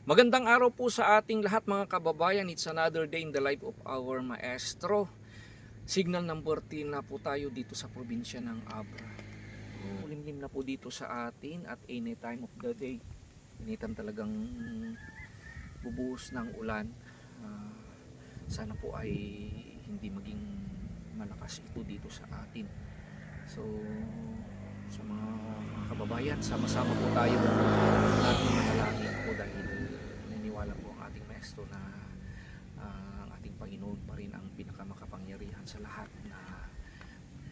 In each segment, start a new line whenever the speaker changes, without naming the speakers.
Magandang araw po sa ating lahat mga kababayan. It's another day in the life of our maestro. Signal number 10 na po tayo dito sa probinsya ng Abra. Limlim na po dito sa atin at any time of the day. Initan talagang bubuhos ng ulan. Sana po ay hindi maging malakas ito dito sa atin. So sa mga kababayan, sama-sama po tayo natin manalangin po dahil naniniwala po ang ating maestro na ang ating Panginoon pa rin ang pinakamakapangyarihan sa lahat, na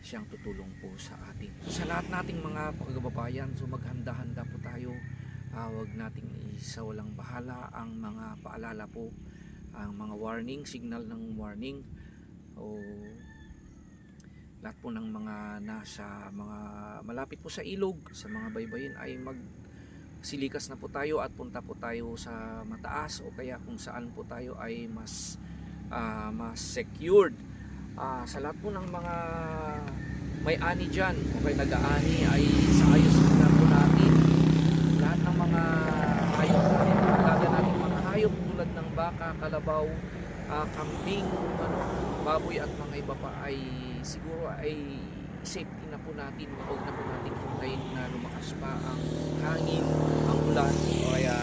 siyang tutulong po sa atin. So, sa lahat nating mga kababayan, so maghanda-handa po tayo. Huwag nating isawalang bahala ang mga paalala po, ang mga warning, signal ng warning o lahat po ng mga nasa mga malapit po sa ilog, sa mga baybayin ay magsilikas na po tayo at punta po tayo sa mataas o kaya kung saan po tayo ay mas secured. Sa lahat po ng mga may ani dyan o kaya nag-aani ay sa ayos na po natin lahat ng mga hayop natin, alaga natin mga hayop tulad ng baka, kalabaw, kambing, baboy at mga iba pa ay siguro ay safety na po natin. Huwag na po natin hintayin na lumakas pa ang hangin, ang ulan o kaya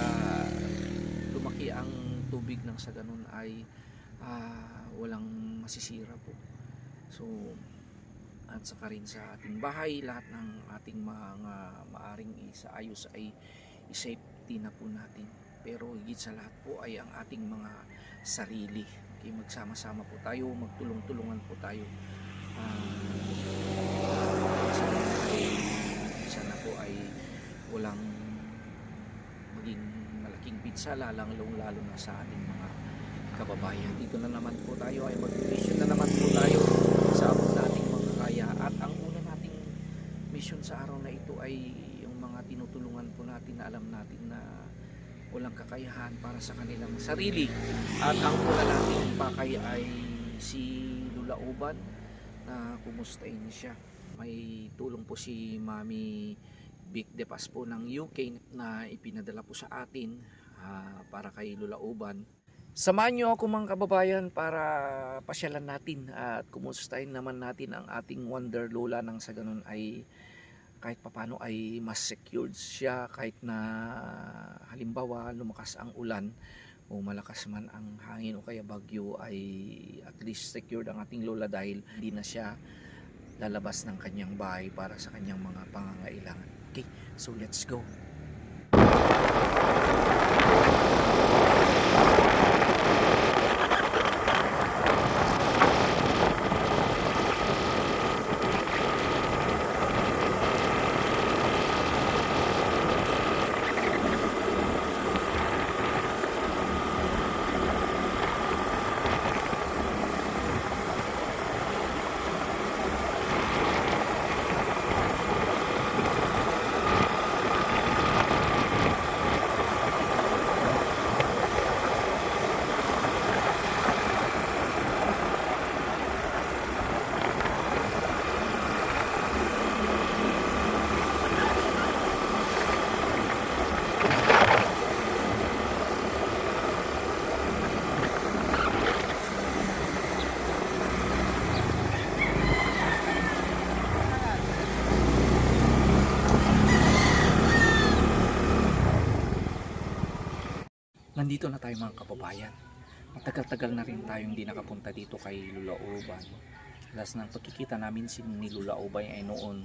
lumaki ang tubig nang sa ganun ay walang masisira po. So at saka rin sa ating bahay, lahat ng ating mga maaring isaayos ay safety na po natin. Pero higit sa lahat po ay ang ating mga sarili. Okay, magsama-sama po tayo, magtulong-tulungan po tayo. Sana po ay walang maging malaking pinsala, lalong-lalo na sa ating mga kababayan. Dito na naman po tayo ay mag-mission na naman po tayo sa abot nating mga kaya. At ang una nating mission sa araw na ito ay yung mga tinutulungan po natin na alam natin na walang kakayahan para sa kanilang sarili. At ang una nating pakay ay si Lula Uban, na kumustahin siya. May tulong po si Mami Vic De Paz po ng UK na ipinadala po sa atin para kay Lula Uban. Samahan nyo ako mga kababayan para pasyalan natin at kumustahin naman natin ang ating Wonder Lola, nang sa ganun ay kahit papano ay mas secured siya kahit na halimbawa lumakas ang ulan o malakas man ang hangin o kaya bagyo, ay at least secured ang ating lola dahil hindi na siya lalabas ng kanyang bahay para sa kanyang mga pangangailangan. Okay, so let's go. Nandito na tayo mga kababayan. Matagal-tagal na rin tayo hindi nakapunta dito kay Lula Uban. Last ng pagkikita namin ni Lula Uban ay noon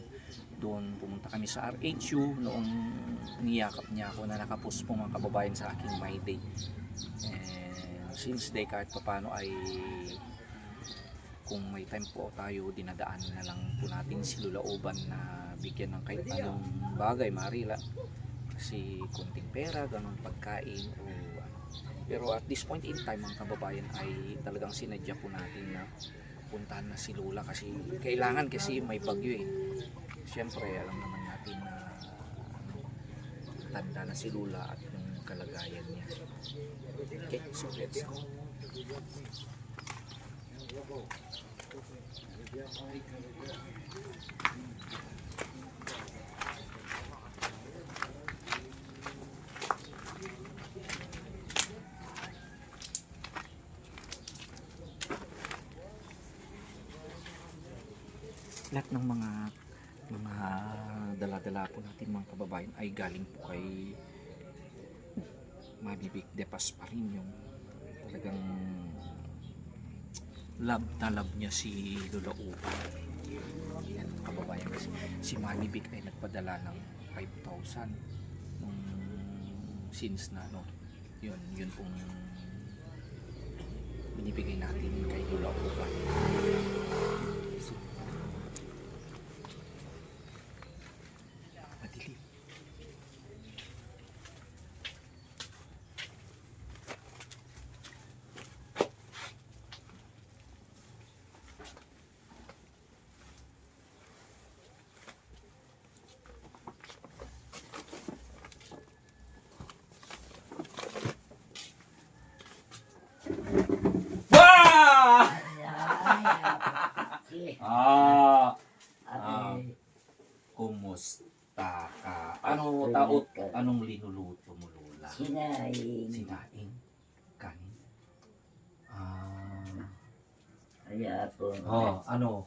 doon pumunta kami sa RHU, noong niyakap niya ako na nakapos po mga kababayan sa aking My Day. And since day kahit papano ay kung may time po tayo, dinadaan na lang po natin si Lula Uban na bigyan ng kahit anong bagay, marila. Kasi kunting pera, ganun pagkain o pero at this point in time mga kababayan ay talagang sinadya po natin na puntahan na si Lola kasi kailangan, kasi may bagyo eh. Siyempre alam naman natin na tanda na si Lola at yung kalagayan niya. Okay, so let's go. lahat ng mga dala-dala po natin mga kababayan ay galing po kay Mami Vic De Paz pa rin, yung talagang love na love niya si Lola Upa. Yan mga kababayan, kasi si Mami Vic ay nagpadala ng 5,000 nung since na yun pong binibigay natin kay Lola Upa. So, madilim. Kumusta ka? Anong linuluto mo, Lola?
Sinaing.
Sinaing? Kanin?
Hapon.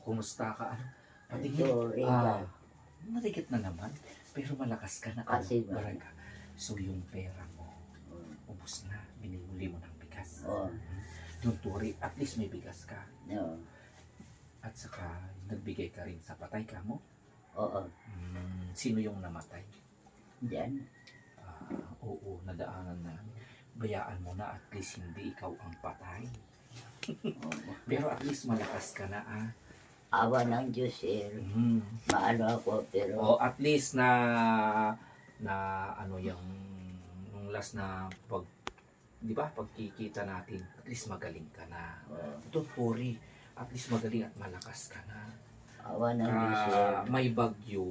Kumusta ka? Patingin?
Sorry.
Marikit na naman. Pero malakas ka na.
Kasi ba?
Baraga. So yung pera mo, ubos na. Binibili mo ng bigas. Don't worry, at least may bigas ka.
No.
At saka, nagbigay ka rin sa patay ka mo?
Oo.
Sino yung namatay?
Diyan.
Oo, nadaanan na. Bayaan mo na, at least hindi ikaw ang patay. Pero at least malakas ka na,
Awa ng Diyos, sir. Maano ako, pero...
at least na yung nung last na di ba, pagkikita natin, at least magaling ka na. Don't worry, at least magaling at malakas ka na.
Awa ng Diyos, sir.
May bagyo,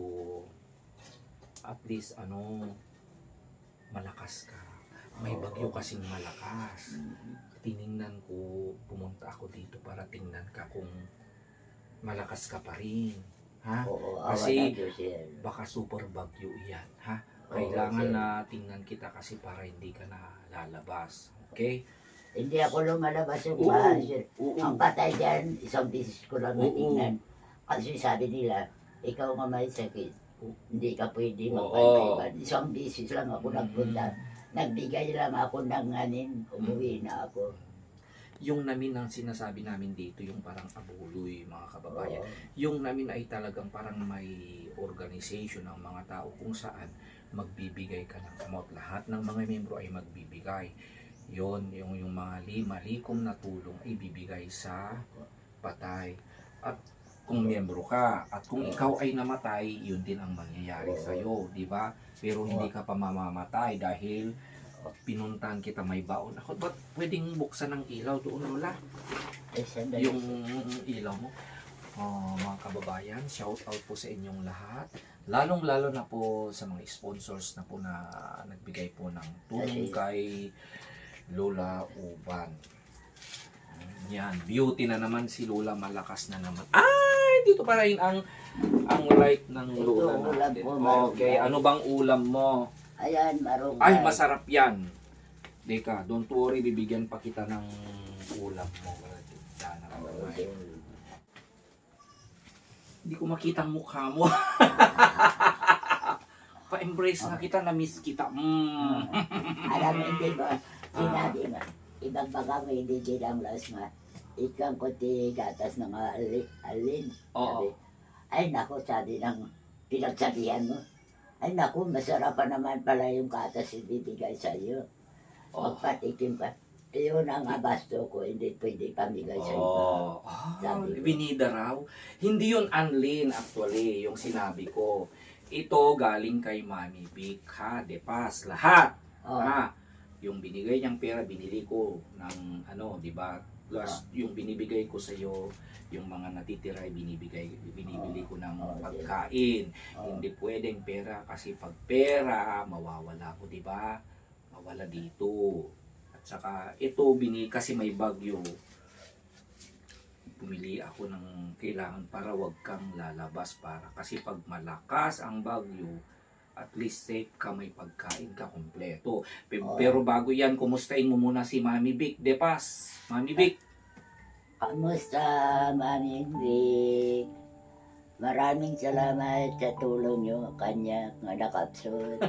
at least malakas ka. May bagyo kasing malakas. Tiningnan ko, pumunta ako dito para tingnan ka kung malakas ka pa rin. Ha?
Oo, awa
Kasi
ng Diyos, sir.
baka super bagyo iyan. Ha? Kailangan na tingnan kita kasi para hindi ka na lalabas. Okay?
Hindi ako lumalabas yung bahay, sir. Ang patay dyan, isang beses ko lang natingnan. Kasi sabi nila, ikaw nga may sakit. Hindi ka pwede magpapaypan. Isang beses lang ako nagpunta. Nagbigay lang ako ng anin, umuwi na ako.
Yung namin ang sinasabi namin dito, yung parang abuloy, mga kababayan. Yung namin ay talagang parang may organization ng mga tao kung saan magbibigay ka ng amount. Lahat ng mga membro ay magbibigay. Yon, yung mga malikom na tulong ay bibigay sa patay. At kung miyembro ka, at kung ikaw ay namatay, yun din ang mangyayari sa'yo, di ba? Pero hindi ka pa mamamatay dahil pinuntahan kita, may baon ako. Ba't pwedeng buksan ng ilaw doon, Lola? Yung ilaw mo. Mga kababayan, shout out po sa inyong lahat. Lalong-lalo na po sa mga sponsors na po na nagbigay po ng tulong kay Lola Uban. Yan, beauty na naman si Lola, malakas na naman. Ay, dito pa rin ang light ng Lola natin. Okay, ano bang ulam mo?
Ayan, marunong.
Ay, masarap yan. Deka, don't worry, bibigyan pa kita ng ulam mo. Hindi ko makita ang mukha mo. Pa-embrace na kita, na-miss kita.
Alam mo, hindi ba? Sinabi nga, ibang baka may hindi lang last nga. Ikang kunti gatas ng alin. Sabi, ay naku, sabi ng pinagsabihan mo. Ay naku, masarap pa naman pala yung gatas ibibigay sa iyo. Magpatikim ka. Yun ang abasto ko, hindi pwede pamigay sa iyo.
Binida raw. Hindi yun Anlin actually, yung sinabi ko. Ito galing kay Mami Vic De Paz. Lahat. Yung binigay niyang pera, binili ko ng di ba? Plus, yung binibigay ko sa iyo, yung mga natitira, binibili ko ng pagkain. Hindi pwedeng pera kasi pag pera, mawawala ko, di ba? Mawala dito. At saka, ito, kasi may bagyo. Pumili ako ng kailangan para wag kang lalabas kasi pag malakas ang bagyo, at least safe ka, may pagkain ka kompleto. Pero bago yan, kumustahin mo muna si Mami Vic De Paz. Mami Vic.
Kamusta, Mami Vic? Maraming salamat sa tulong nyo kanya nga nakapsod.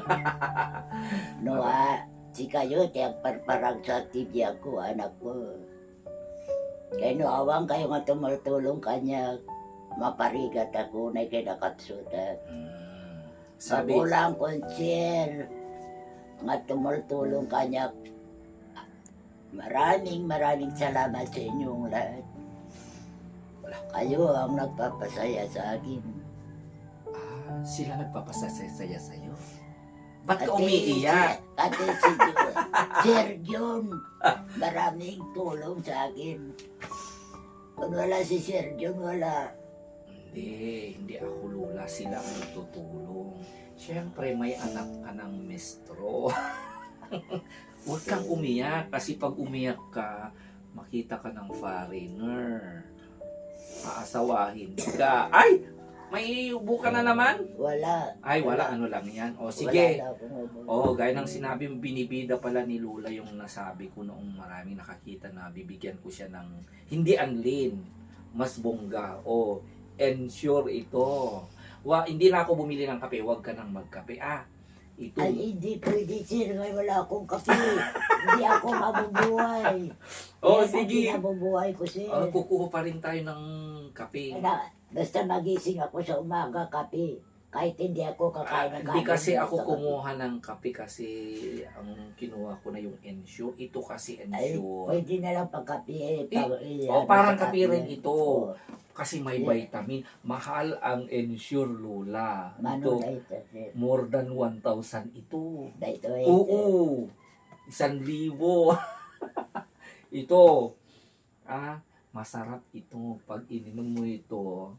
Noa, si kayo tiyang parparang sa TV ako, anak ko. Kaya noawang kayo nga tumultulong kanya, maparigat ako na kay nakapsod.
Sabi,
Magulang konser nga tumultulong kanya. Maraming salamat sa inyong lahat. Kayo ang nagpapasaya sa akin.
sila nagpapasasaya sa'yo? Ba't ka umiiyak?
Ate si Sergion, maraming tulong sa akin. Kung wala si Sergion, wala.
Hindi ako lula. Sila ang nagtutulong. Siyempre, may anak ka ng mestro. Huwag kang umiyak kasi pag umiyak ka, makita ka ng foreigner. Aasawahin ka. Ay! May ubo ka na naman?
Wala.
Ay, wala. Ano lang yan? O, sige.
Wala akong ubo.
Oo, gaya ng sinabi mo, binibida pala ni Lola yung nasabi ko noong maraming nakakita na bibigyan ko siya ng hindi anlin, mas bongga. O, ensure ito. Hindi na ako bumili ng kape, huwag ka nang magkape. Ito.
Ay, hindi pwede, sir. Ngay wala akong kape. Hindi ako mabubuhay.
Oh,
Yan ang
sige.
kinabubuhay ko, sir.
Kukuha pa rin tayo ng kape.
Basta magising ako sa umaga, kape. Kahit hindi ako kakain ng
Hindi
kanin,
kasi
basta
ako
kape.
kumuha ng kape kasi ang kinuha ko na yung ensure. Ito kasi
Ay,
ensure.
pwede na lang pagkape.
Parang kape rin ito.
Oh,
Kasi may vitamin. Mahal ang ensure, Lola.
Mano
Ito,
na ito, sir.
more than 1,000 ito.
Dito,
Oo. 1,000. Ito. Masarap ito. Pag ininom mo ito,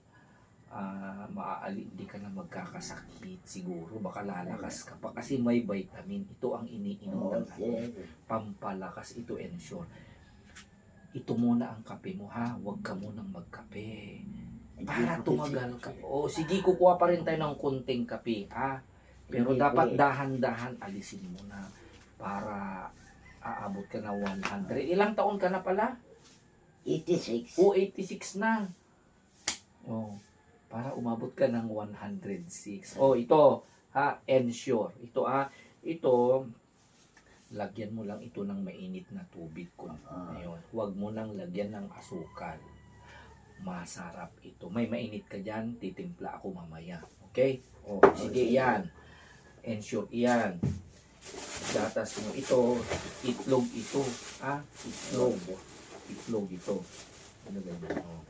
hindi ka na magkakasakit siguro. Baka lalakas ka pa. Kasi may vitamin. Ito ang iniinom ng pampalakas. Ito ensure. Ito muna ang kape mo, ha? Huwag ka munang magkape. Para tumagal ka. O, sige, kukuha pa rin tayo ng kunting kape, ha? Pero
Hindi
dapat
po
dahan-dahan alisin mo na para aabot ka na 100. Ilang taon ka na pala?
86.
O, 86 na. O, para umabot ka ng 106. O, ito, ha? Ensure. Ito, ito, lagyan mo lang ito ng mainit na tubig. Ayun. Huwag mo nang lagyan ng asukal. Masarap ito. May mainit ka dyan, titimpla ako mamaya. Okay? O, sige, yan. Ensure, yan. Gatas mo ito. Itlog ito. Itlog. Itlog ito. Ano ganyan? O.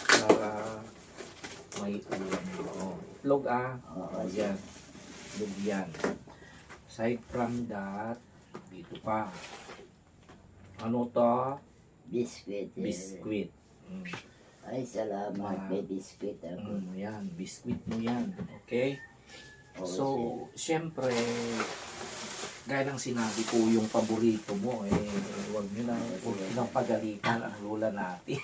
Para may ulam. O. Itlog, yan. Itlog yan. Aside from that, dito pa. Ano to?
Biscuit.
Biscuit.
Ay, salamat. May biscuit ako.
Yan, biscuit mo yan. Okay? So, syempre, gaya ng sinabi ko, yung paborito mo, huwag nyo nang pagalitan ang lola natin.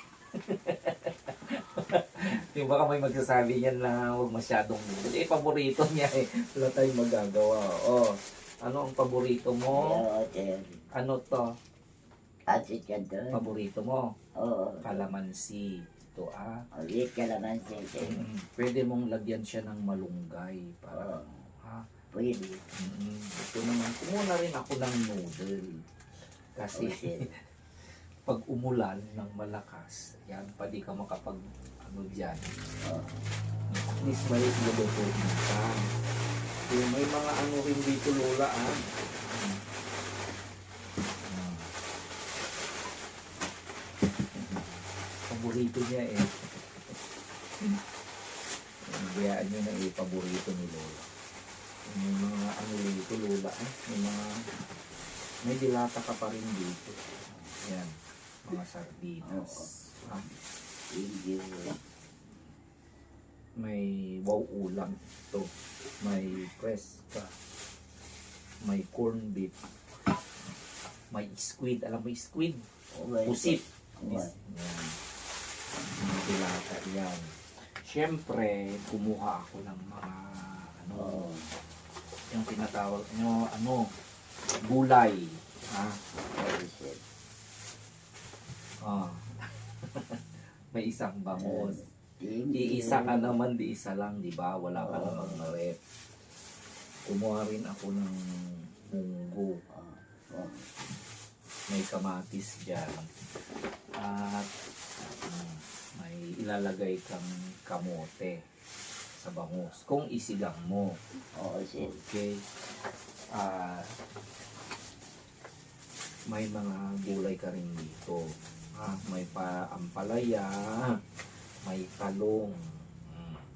Yung baka may magsasabi niyan na huwag masyadong paborito niya wala tayong magagawa. Ano ang paborito mo? Ano to?
Asit ka doon.
Paborito mo?
Oo.
Kalamansi. Ito
Ulit kalamansi.
Pwede mong lagyan siya ng malunggay. Para,
Pwede.
Ito naman, kumuna rin ako ng noodle. Kasi, pag umulan ng malakas, yan, pa di ka makapag, dyan. At least may lulutuin ka. May mga ano rin dito, Lola, paborito niya biyaan nyo na paborito ni Lola. May mga ano dito, Lola, may dilata ka pa rin dito. Yan, mga sardinas. May wow ulam ito. May fresca. May corn beef. May squid. Alam mo squid? Pusit. Yan. Mga dilata yan. Siyempre, kumuha ako ng mga yung tinatawag nyo, gulay. May isang bangos. Iisa ka naman, di isa lang, di ba? Wala ka
Oo.
namang marep. Kumuha rin ako ng munggo.
Oh,
May kamatis dyan. At may ilalagay kang kamote sa bangus. Kung isigang mo.
oo, sir.
Okay. May mga gulay ka rin dito. May ampalaya, may talong.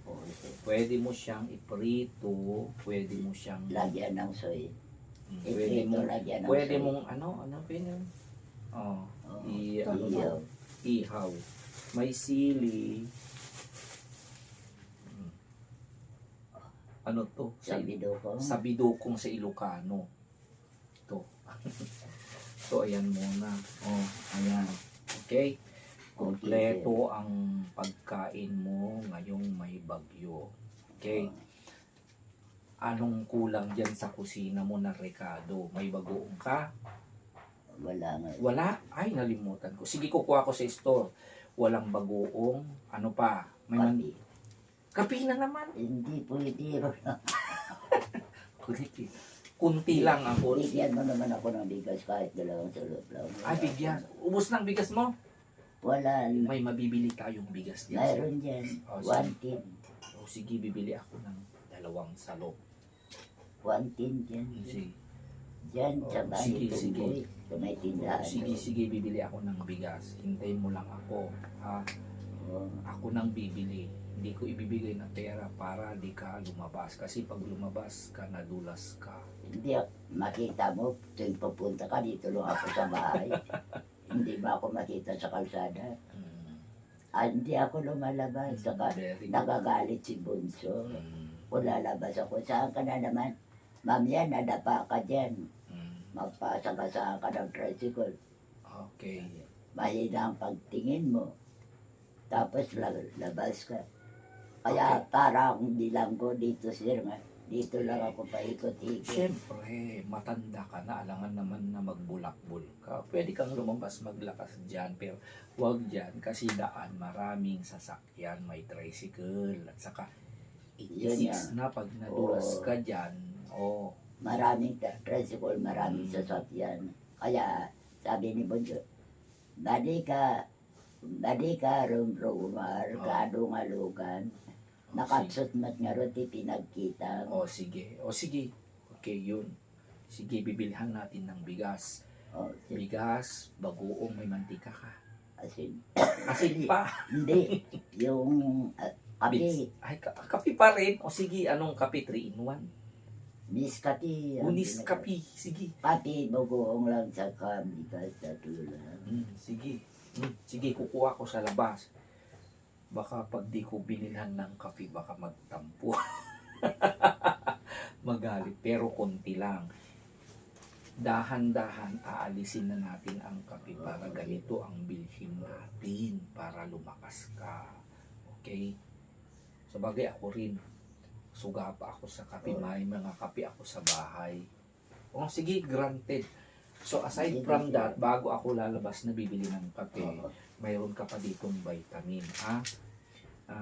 Oo, sir.
Pwede mo siyang iprito, pwede mo siyang
Lagyan ng soy.
pwede mo
Lagyan ng
pwede
soy.
mong ano pwede mo? Oh,
Oo,
ano ba?
ihaw.
Ihaw. May sili. Ano to?
Sabido ko.
Sabidokong sa Ilocano. To. So, ayan muna. Oh, ayan. Okay? Kompleto ang pagkain mo ngayong may bagyo. Okay? Anong kulang dyan sa kusina mo na Ricardo? May bagoong ka?
Wala nga.
Wala? Ay, nalimutan ko. Sige, kukuha ko sa store. Walang bagoong. Ano pa? May
Kapi.
Kape na naman.
Hindi pwede.
Kulit eh. Kunti lang ako.
Bigyan mo naman ako ng bigas kahit dalawang salot lang.
Ay, bigyan. Ubus ng bigas mo?
Wala.
May mabibili tayong bigas dyan.
Mayroon dyan.
Oh,
One tin.
O sige, bibili ako ng 2 salo.
One tin dyan.
Sige.
Dyan sa
Oh,
bahay
sige, sige.
tumboy. Sa may tindahan.
Sige, bibili ako ng bigas. Hintayin mo lang ako. Ha?
Oo.
Ako nang bibili. Hindi ko ibibigay ng pera para di ka lumabas. Kasi pag lumabas ka, nadulas ka.
Hindi, makita mo, tuwing pupunta ka, dito lang ako sa bahay. Hindi ba ako makita sa kalsada? Hindi ako lumalabas. Saka
Very good.
nagagalit si Bunso. Kung lalabas ako, saan ka na naman? Ma'am yan, nadapa ka dyan. Magpasagasaan ka ng tricycle.
Okay.
Mahina ang pagtingin mo. Tapos labas ka. Kaya parang bilanggo dito, sir. Dito lang ako paikot-ikot.
Siyempre, matanda ka na, alangan naman na magbulakbol ka. Pwede kang lumabas maglakas dyan, pero huwag dyan kasi daan maraming sasakyan, may tricycle, at saka 86 na pag nadulas ka dyan. Oh,
Maraming tricycle, maraming sasakyan. Kaya sabi ni Bonjo, badi ka rumrumar, kadungalugan. Nakatsot mat nga roti pinagkita.
sige. Okay, yun. Sige, bibilhan natin ng bigas. Bigas, bagoong, may mantika ka.
Asin.
Asin pa.
Hindi. Yung kape.
Ay, kape pa rin. Sige, anong kape? 3-in-1?
Miskati.
Unis kape. Sige.
Kape, bagoong lang sa bigas sa tulang.
Sige, kukuha ko sa labas. Baka pag di ko binilhan ng kape, baka magtampo. Magalit, pero konti lang. Dahan-dahan, aalisin na natin ang kape para ganito ang bilhin natin para lumakas ka. Okay? So, bagay ako rin. Suga pa ako sa kape. May mga kape ako sa bahay. Sige, granted. So, aside from that, bago ako lalabas na bibili ng kape, mayroon ka pa ditong vitamin, ha?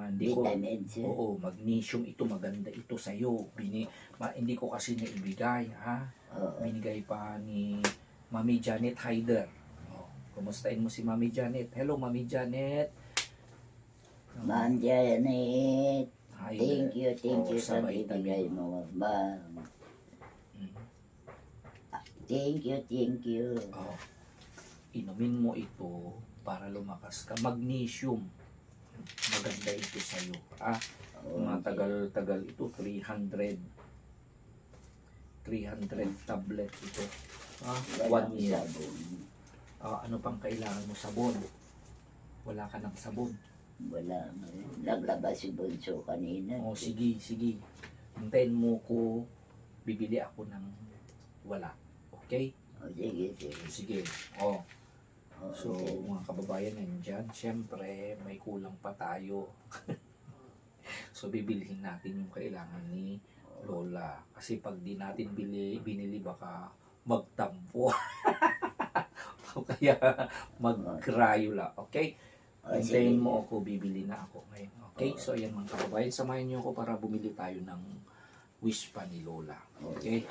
Hindi ko,
Vitamins.
oo, magnesium ito, maganda ito sa'yo. Hindi ko kasi naibigay, ha? Binigay pa ni Mami Janet Hyder. Kumustahin mo si Mami Janet? Hello, Mami Janet.
Ma'am Janet.
Hyder.
Thank you
sa
sa bibigay mo, ma'am. Thank you.
Inumin mo ito para lumakas ka. Magnesium. Maganda ito sa'yo. Matagal-tagal ito. 300 tablet ito. 1 year. Ano pang kailangan mo? Sabon. Wala ka ng sabon.
Wala. Naglabas si Bunso kanina.
Sige. Hintayin mo ko. Bibili ako ng wala. Okay? Sige. So, mga kababayan nandyan, syempre, may kulang pa tayo. So, bibilhin natin yung kailangan ni Lola. Kasi pag di natin binili, baka magtampo. Kaya, mag-cryula. Okay? Hintayin mo ako, bibili na ako ngayon. Okay? Okay, so ayan mga kababayan, samahan niyo ako para bumili tayo ng wish pa ni Lola. Okay?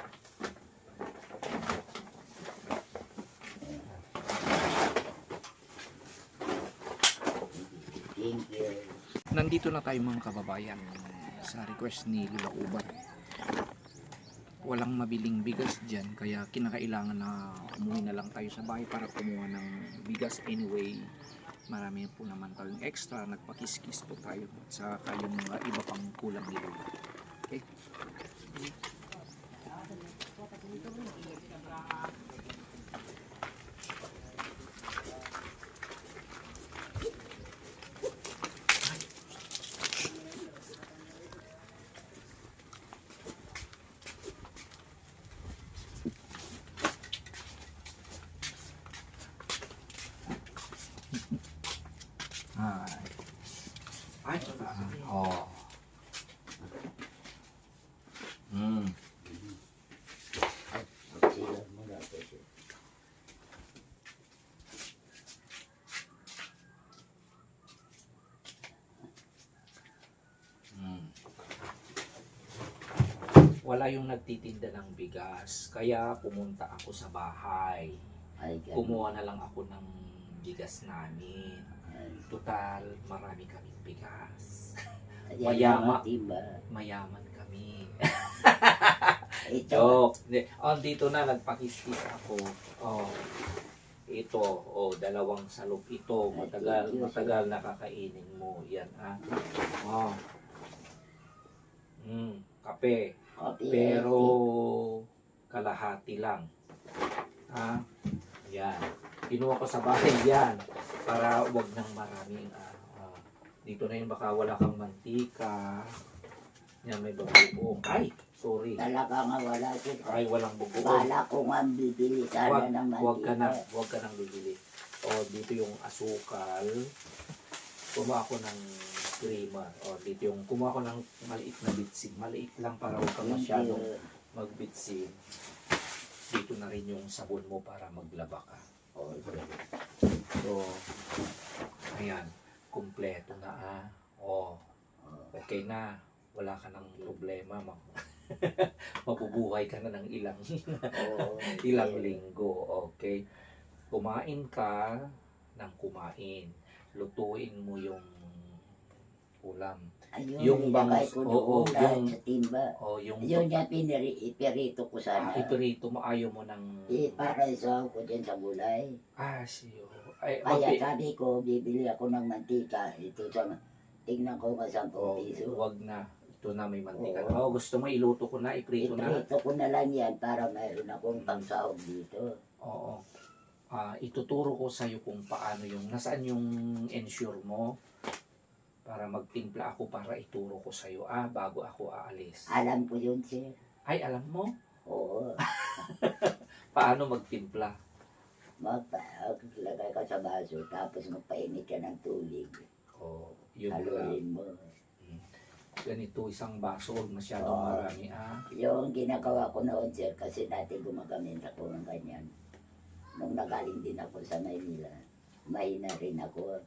Thank you.
Nandito na tayo mga kababayan sa request ni Lola Ubar. Walang mabiling bigas dyan, kaya kinakailangan na umuwi na lang tayo sa bahay para kumuha ng bigas. Anyway, marami po naman tayong extra, nagpakiskis po tayo at saka yung mga iba pang kulang ni Lola. Okay? Ay, oh.
Magsilang mo na kasi.
Wala yung nagtitinda ng bigas, kaya pumunta ako sa bahay.
Ay, ganun.
Kumuha na lang ako ng bigas namin.
Ay,
Total, marami kaming bigas.
ayan
Mayama.
ang timba.
Mayaman kami.
Ito.
Joke. Dito na nagpakiskis ako. Oh. Ito, dalawang salop ito. Matagal na kakainin mo. Yan, Oh. Kape.
Copy.
Pero kalahati lang. Yan. Kinuha ko sa bahay yan para wag nang maraming dito na yun, baka wala kang mantika. Yan, may babuong. Ay, sorry.
Talaga nga wala siya.
Ay, walang bubuong.
Bala ko nga bibili sana ng mantika.
Wag ka nang bibili. Dito yung asukal. Kumuha ako ng creamer. Dito yung kumuha ko ng maliit na bitsin. Maliit lang para huwag kang masyadong magbitsin. Dito na rin yung sabon mo para maglaba ka. So, ayan. Kumpleto na okay na. Wala ka ng problema. Mabubuhay ka na ng ilang linggo. Okay. Kumain ka ng kumain. Lutuin mo yung ulam.
Ayun,
Yung bangus.
ko doon
Yung
sa timba.
yung
Yun yung ipirito ko sana.
iprito mo, ayaw mo ng
Para isaw ko din sa gulay.
siyo. Ay,
Kaya sabi ko, bibili ako ng mantika. Ito sa, tingnan ko nga 10 piso.
wag na. Ito na may mantika.
Oo.
Gusto mo iluto ko na, iprito na.
Ipirito ko na lang yan para mayroon akong pangsahog dito.
Oo. Ituturo ko sa iyo kung paano nasaan yung ensure mo para magtimpla ako para ituro ko sa iyo bago ako aalis.
Alam ko yun, sir.
Ay, alam mo?
Oo.
Paano magtimpla?
Maglagay ka sa baso, tapos magpainit ka ng tubig.
Yun lang.
Haluin mo.
Ganito, isang baso, huwag masyadong
Oo.
marami
Yung ginagawa ko noon, sir, kasi dati gumagamit ako ng ganyan. Nung nagaling din ako sa Maynila, mahina rin ako.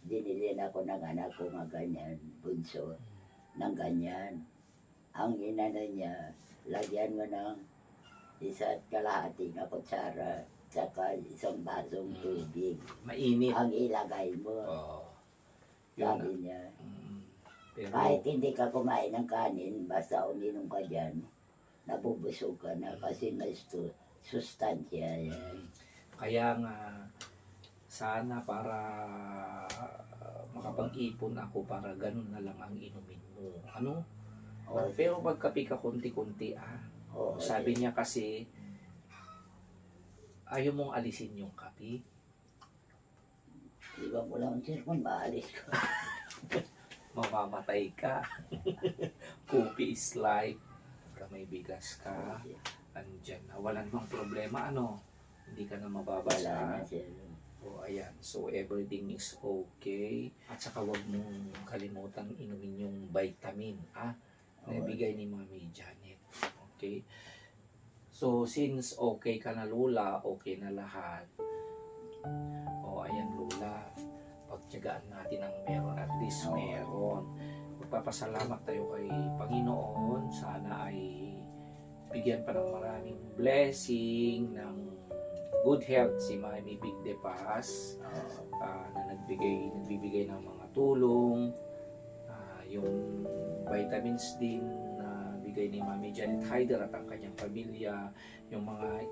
Dinilin ako ng anak ko nga ganyan, bunso, ng ganyan. Ang inano niya, lagyan mo ng 1.5 na kutsara, saka 1 basong tubig.
Mainit.
Ang ilagay mo,
Yun
sabi
na.
niya.
Pero,
Kahit hindi ka kumain ng kanin, basta uminom ka dyan, nabubusog ka na kasi may sustansya yan.
kaya nga, sana para makapag-ipon ako para ganun na lang ang inumin mo. Ano? Pero magkape ka konti-konti
Oo,
Sabi niya kasi, ayaw mong alisin yung kape.
Iba mo lang, sir, kung maalis ko.
Mamamatay ka. Coffee is life. Pagka may bigas ka, andyan na. Walang bang problema, Hindi ka na
Wala
mababasa.
na, sir.
Ayan. So, everything is okay. At saka huwag mong kalimutan inumin yung vitamin, na ibigay ni Mami Janet. Okay? So, since okay ka na, Lola, okay na lahat. Ayan, Lola. pagtiyagaan natin ang meron, at least meron. Magpapasalamat tayo kay Panginoon, sana ay bigyan pa ng maraming blessing, ng good health si Mami Big De Paz, na nagbibigay ng mga tulong, yung vitamins din na bigay ni Mami Janet Hyder at ang kanyang pamilya, yung mga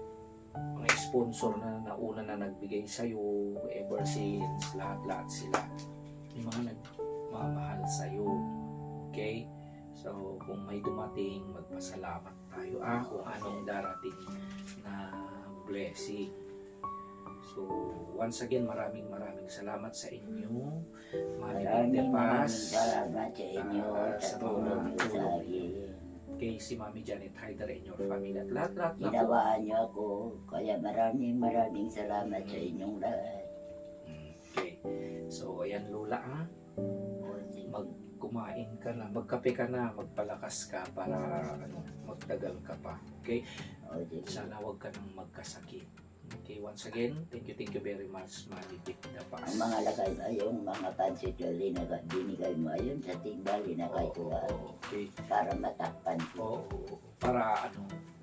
sponsor na nauna na nagbigay sa'yo ever since, lahat sila yung mga nagmamahal sa'yo. Okay? So, kung may dumating, magpasalamat tayo kung anong darating na blessing. So, once again, maraming salamat sa inyo, Mami Big De Paz,
salamat sa inyo sa tulong niyo sa akin.
kay si Mami Janet Hyder and your family at lahat na po.
Ginawaan niyo ako, kaya maraming salamat sa inyong lahat.
Okay. So, ayan Lola magkumain ka na, magkape ka na, magpalakas ka para magdagal ka pa. Okay? Sana wag ka nang magkasakit. Okay, once again, thank you very much, Mami Big De Paz.
Ang mga lagay yung mga pansit na binigay mo ayun sa timbal, linagay ko
Okay.
para matakpan ko.
Para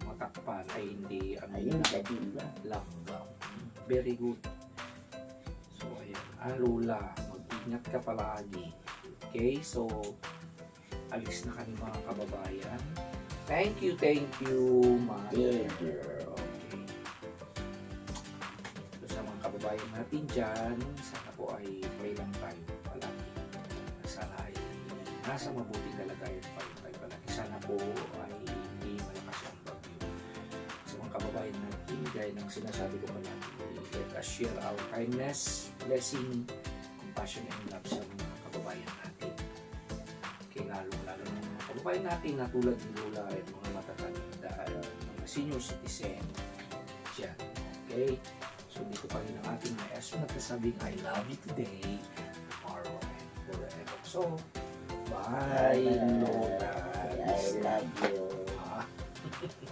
matakpan ay hindi
Ayun sa timbal.
langgam. Very good. So, ayan. Lola, mag-ingat ka palagi. Okay, so alis na kami mga kababayan. Thank you, Mother.
Thank you.
Okay. So, sa mga kababayan natin dyan, sana po ay pray lang tayo palagi. Sana ay nasa mabuting kalagayan pa rin tayo palagi. Sana po ay hindi malakas ang bagyo. Sa mga kababayan natin, gaya ng sinasabi ko palagi, let us share our kindness, blessing, compassion, and love sa mga kababayan natin. Okay, lalo ng mga kababayan natin na tulad ni Lola at mga matatanda, mga senior citizen dyan. Okay? So, dito pa rin ang ating maestro nagsasabing, I love you today, tomorrow, and forever. So, bye, Lola.
I love you.